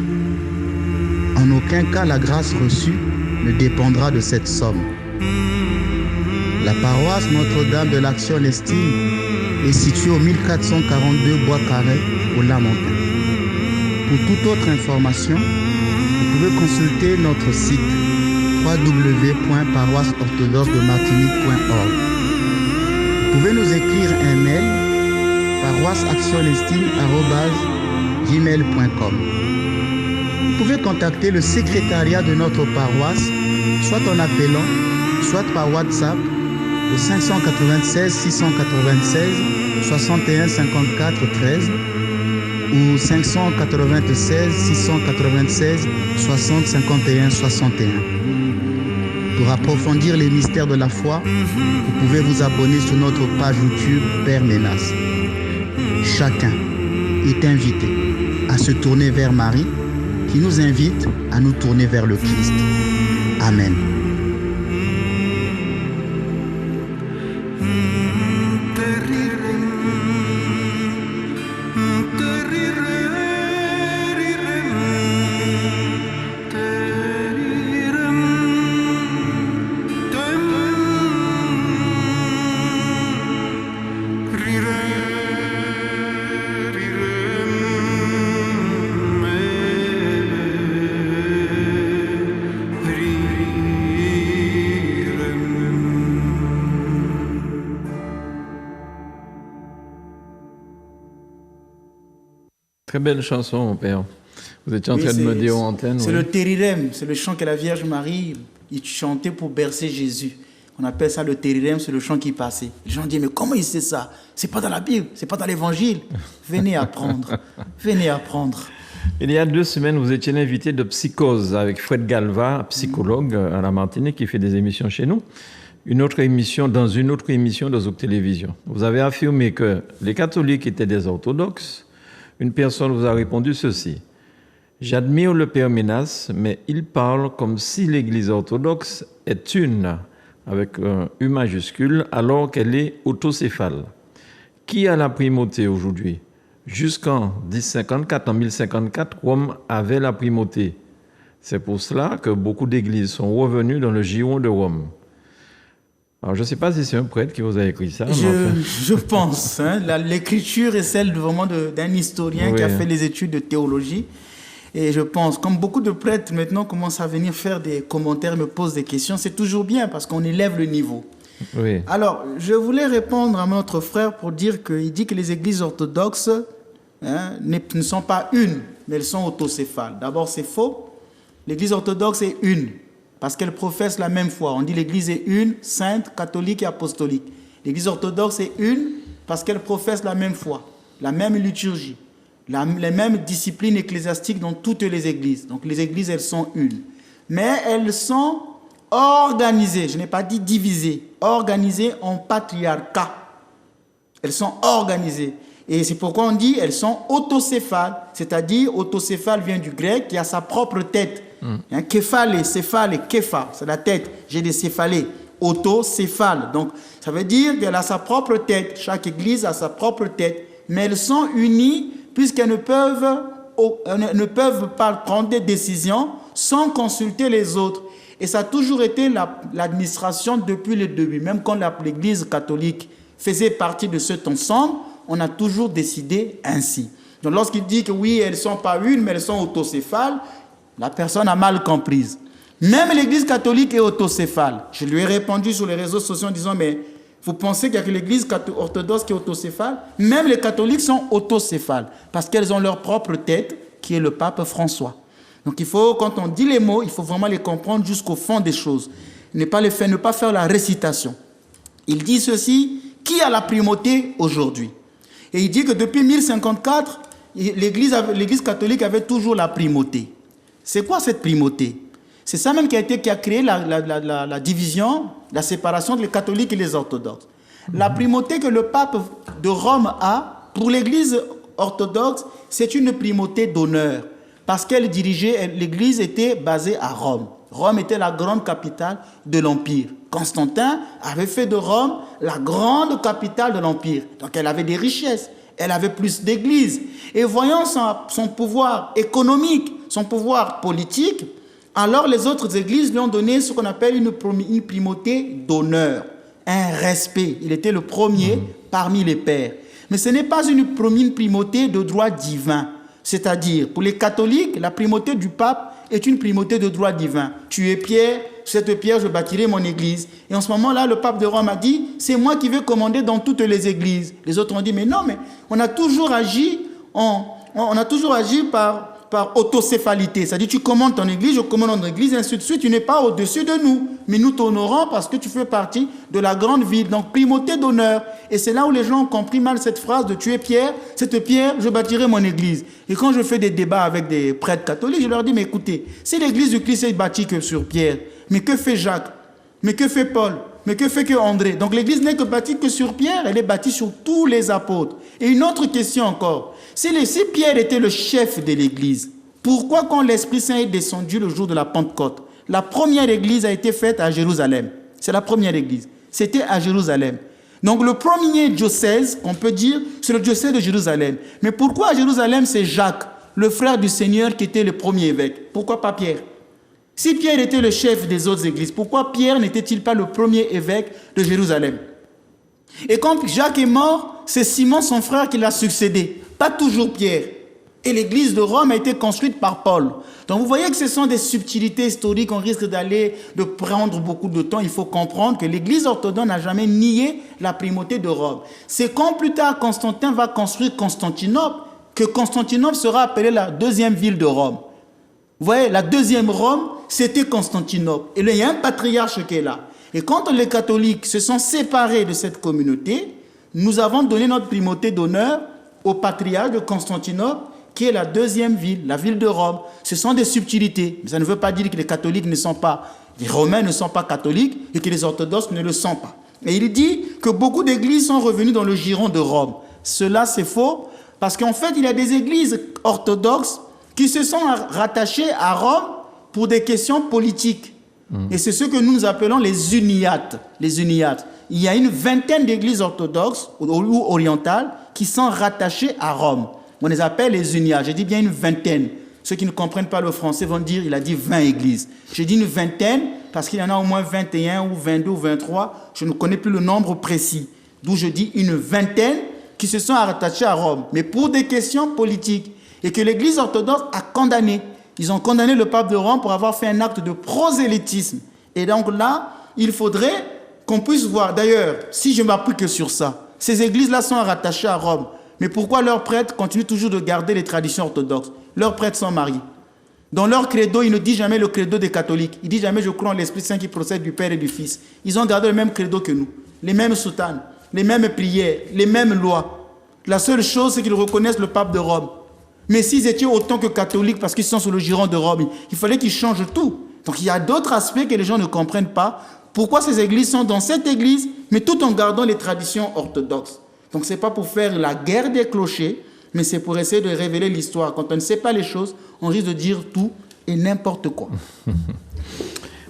En aucun cas, la grâce reçue ne dépendra de cette somme. La paroisse Notre-Dame de l'Action Estime est située au 1442 Bois Carré, au Lamentin. Pour toute autre information, vous pouvez consulter notre site www.paroisseorthodoxedemartinique.org. Vous pouvez nous écrire un mail paroisseactionestime@gmail.com. Vous pouvez contacter le secrétariat de notre paroisse, soit en appelant, soit par WhatsApp au 596 696 61 54 13 ou 596 696 60 51 61. Pour approfondir les mystères de la foi, vous pouvez vous abonner sur notre page YouTube Père Ménas. Chacun est invité à se tourner vers Marie, qui nous invite à nous tourner vers le Christ. Amen. Très belle chanson, mon père. Vous étiez en train de me dire en antenne. C'est oui. le Térirème, c'est le chant que la Vierge Marie chantait pour bercer Jésus. On appelle ça le Térirème, c'est le chant qui passait. Les gens disent, mais comment il sait ça? C'est pas dans la Bible, c'est pas dans l'Évangile. Venez apprendre, venez apprendre. Il y a 2 semaines, vous étiez l'invité de Psychose avec Fred Galva, psychologue à la Martinique, qui fait des émissions chez nous. Dans une autre émission de Zouk Télévision. Vous avez affirmé que les catholiques étaient des orthodoxes. Une personne vous a répondu ceci. J'admire le Père Ménas, mais il parle comme si l'Église orthodoxe est une, avec un U majuscule, alors qu'elle est autocéphale. Qui a la primauté aujourd'hui? Jusqu'en 1054, Rome avait la primauté. C'est pour cela que beaucoup d'églises sont revenues dans le giron de Rome. Alors, je ne sais pas si c'est un prêtre qui vous a écrit ça. Je pense. L'écriture est celle vraiment d'un historien qui a fait les études de théologie. Et je pense, comme beaucoup de prêtres maintenant commencent à venir faire des commentaires, me posent des questions, c'est toujours bien parce qu'on élève le niveau. Oui. Alors, je voulais répondre à notre frère pour dire qu'il dit que les églises orthodoxes ne sont pas une, mais elles sont autocéphales. D'abord, c'est faux. L'église orthodoxe est une. Parce qu'elle professe la même foi. On dit l'église est une, sainte, catholique et apostolique. L'église orthodoxe est une parce qu'elle professe la même foi, la même liturgie, les mêmes disciplines ecclésiastiques dans toutes les églises. Donc les églises, elles sont une. Mais elles sont organisées, je n'ai pas dit divisées, organisées en patriarcat. Elles sont organisées. Et c'est pourquoi on dit elles sont autocéphales. C'est-à-dire, autocéphale vient du grec qui a sa propre tête. Képhale, céphale, képha, c'est la tête. J'ai des céphalées. Autocéphale. Donc, ça veut dire qu'elle a sa propre tête. Chaque église a sa propre tête. Mais elles sont unies puisqu'elles ne peuvent pas prendre des décisions sans consulter les autres. Et ça a toujours été l'administration depuis le début. Même quand l'Église catholique faisait partie de cet ensemble, on a toujours décidé ainsi. Donc lorsqu'il dit que oui, elles ne sont pas une, mais elles sont autocéphales, la personne a mal comprise. Même l'Église catholique est autocéphale. Je lui ai répondu sur les réseaux sociaux en disant, mais vous pensez qu'il y a que l'Église orthodoxe qui est autocéphale? Même les catholiques sont autocéphales, parce qu'elles ont leur propre tête, qui est le pape François. Donc il faut, quand on dit les mots, il faut vraiment les comprendre jusqu'au fond des choses. Ne pas faire la récitation. Il dit ceci, qui a la primauté aujourd'hui? Et il dit que depuis 1054, l'Église catholique avait toujours la primauté. C'est quoi cette primauté? C'est ça même qui a créé la division, la séparation entre les catholiques et les orthodoxes. La primauté que le pape de Rome a, pour l'Église orthodoxe, c'est une primauté d'honneur. Parce qu'elle dirigeait, l'Église était basée à Rome. Rome était la grande capitale de l'Empire. Constantin avait fait de Rome la grande capitale de l'Empire. Donc elle avait des richesses, elle avait plus d'églises. Et voyant son pouvoir économique, son pouvoir politique, alors les autres églises lui ont donné ce qu'on appelle une primauté d'honneur, un respect. Il était le premier parmi les pères. Mais ce n'est pas une primauté de droit divin. C'est-à-dire, pour les catholiques, la primauté du pape est une primauté de droit divin. Tu es Pierre, cette pierre, je bâtirai mon église. Et en ce moment-là, le pape de Rome a dit, c'est moi qui vais commander dans toutes les églises. Les autres ont dit, mais non, mais on a toujours agi par autocéphalité. C'est-à-dire, tu commandes ton église, je commande ton église, et ainsi de suite. Tu n'es pas au-dessus de nous, mais nous t'honorons parce que tu fais partie de la grande ville. Donc, primauté d'honneur. Et c'est là où les gens ont compris mal cette phrase de « tu es Pierre, cette pierre, je bâtirai mon église ». Et quand je fais des débats avec des prêtres catholiques, je leur dis « mais écoutez, si l'église du Christ est bâtie que sur Pierre, mais que fait Jacques? Mais que fait Paul? Mais que fait que André? Donc l'église n'est que bâtie que sur Pierre, elle est bâtie sur tous les apôtres. » Et une autre question encore. Si Pierre était le chef de l'église, pourquoi quand l'Esprit Saint est descendu le jour de la Pentecôte, la première église a été faite à Jérusalem? C'est la première église. C'était à Jérusalem. Donc le premier diocèse, on peut dire, c'est le diocèse de Jérusalem. Mais pourquoi à Jérusalem, c'est Jacques, le frère du Seigneur, qui était le premier évêque? Pourquoi pas Pierre? Si Pierre était le chef des autres églises, pourquoi Pierre n'était-il pas le premier évêque de Jérusalem? Et quand Jacques est mort, c'est Simon, son frère, qui l'a succédé, pas toujours Pierre. Et l'église de Rome a été construite par Paul. Donc vous voyez que ce sont des subtilités historiques, on risque de prendre beaucoup de temps. Il faut comprendre que l'église orthodoxe n'a jamais nié la primauté de Rome. C'est quand plus tard Constantin va construire Constantinople, que Constantinople sera appelée la deuxième ville de Rome. Vous voyez, la deuxième Rome, c'était Constantinople. Et là, il y a un patriarche qui est là. Et quand les catholiques se sont séparés de cette communauté, nous avons donné notre primauté d'honneur au patriarche de Constantinople, qui est la deuxième ville, la ville de Rome. Ce sont des subtilités. Mais ça ne veut pas dire que les catholiques ne sont pas, les romains ne sont pas catholiques et que les orthodoxes ne le sont pas. Et il dit que beaucoup d'églises sont revenues dans le giron de Rome. Cela, c'est faux, parce qu'en fait, il y a des églises orthodoxes qui se sont rattachées à Rome pour des questions politiques. Et c'est ce que nous appelons les uniates. Les uniates. Il y a une vingtaine d'églises orthodoxes ou orientales qui sont rattachées à Rome. On les appelle les uniates. Je dis bien une vingtaine. Ceux qui ne comprennent pas le français vont dire, il a dit 20 églises. Je dis une vingtaine parce qu'il y en a au moins 21 ou 22 ou 23. Je ne connais plus le nombre précis. D'où je dis une vingtaine qui se sont rattachés à Rome. Mais pour des questions politiques. Et que l'église orthodoxe a condamné. Ils ont condamné le pape de Rome pour avoir fait un acte de prosélytisme. Et donc là, il faudrait qu'on puisse voir. D'ailleurs, si je ne m'appuie que sur ça, ces églises-là sont rattachées à Rome. Mais pourquoi leurs prêtres continuent toujours de garder les traditions orthodoxes? Leurs prêtres sont mariés. Dans leur credo, ils ne disent jamais le credo des catholiques. Ils disent jamais « je crois en l'Esprit Saint qui procède du Père et du Fils ». Ils ont gardé le même credo que nous. Les mêmes soutanes, les mêmes prières, les mêmes lois. La seule chose, c'est qu'ils reconnaissent le pape de Rome. Mais s'ils étaient autant que catholiques, parce qu'ils sont sous le giron de Rome, il fallait qu'ils changent tout. Donc il y a d'autres aspects que les gens ne comprennent pas. Pourquoi ces églises sont dans cette église, mais tout en gardant les traditions orthodoxes. Donc ce n'est pas pour faire la guerre des clochers, mais c'est pour essayer de révéler l'histoire. Quand on ne sait pas les choses, on risque de dire tout et n'importe quoi.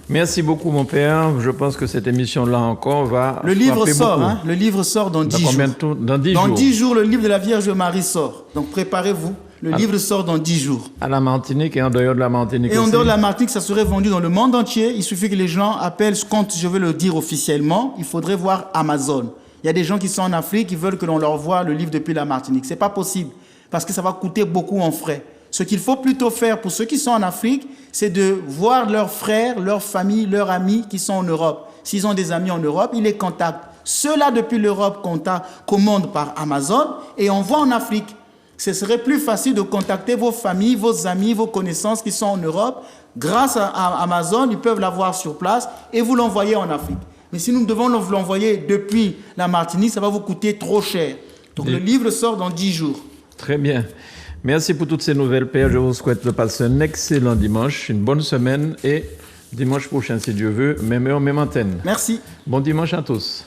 Merci beaucoup, mon père. Je pense que cette émission-là encore va... Le livre sort, hein? Le livre sort dans 10 jours. Dans 10 jours. Dans 10 jours, le livre de la Vierge Marie sort. Donc préparez-vous. Le livre sort dans 10 jours. À la Martinique et en dehors de la Martinique Et en aussi. dehors de la Martinique, ça serait vendu dans le monde entier. Il suffit que les gens appellent, quand je veux le dire officiellement, il faudrait voir Amazon. Il y a des gens qui sont en Afrique qui veulent que l'on leur voie le livre depuis la Martinique. Ce n'est pas possible parce que ça va coûter beaucoup en frais. Ce qu'il faut plutôt faire pour ceux qui sont en Afrique, c'est de voir leurs frères, leurs familles, leurs amis qui sont en Europe. S'ils ont des amis en Europe, ils les contactent. Ceux-là, depuis l'Europe, commandent par Amazon et envoient en Afrique. Ce serait plus facile de contacter vos familles, vos amis, vos connaissances qui sont en Europe. Grâce à Amazon, ils peuvent l'avoir sur place et vous l'envoyer en Afrique. Mais si nous devons l'envoyer depuis la Martinique, ça va vous coûter trop cher. Donc le livre sort dans 10 jours. Très bien. Merci pour toutes ces nouvelles, Père. Je vous souhaite de passer un excellent dimanche, une bonne semaine et dimanche prochain, si Dieu veut, même heure, même antenne. Merci. Bon dimanche à tous.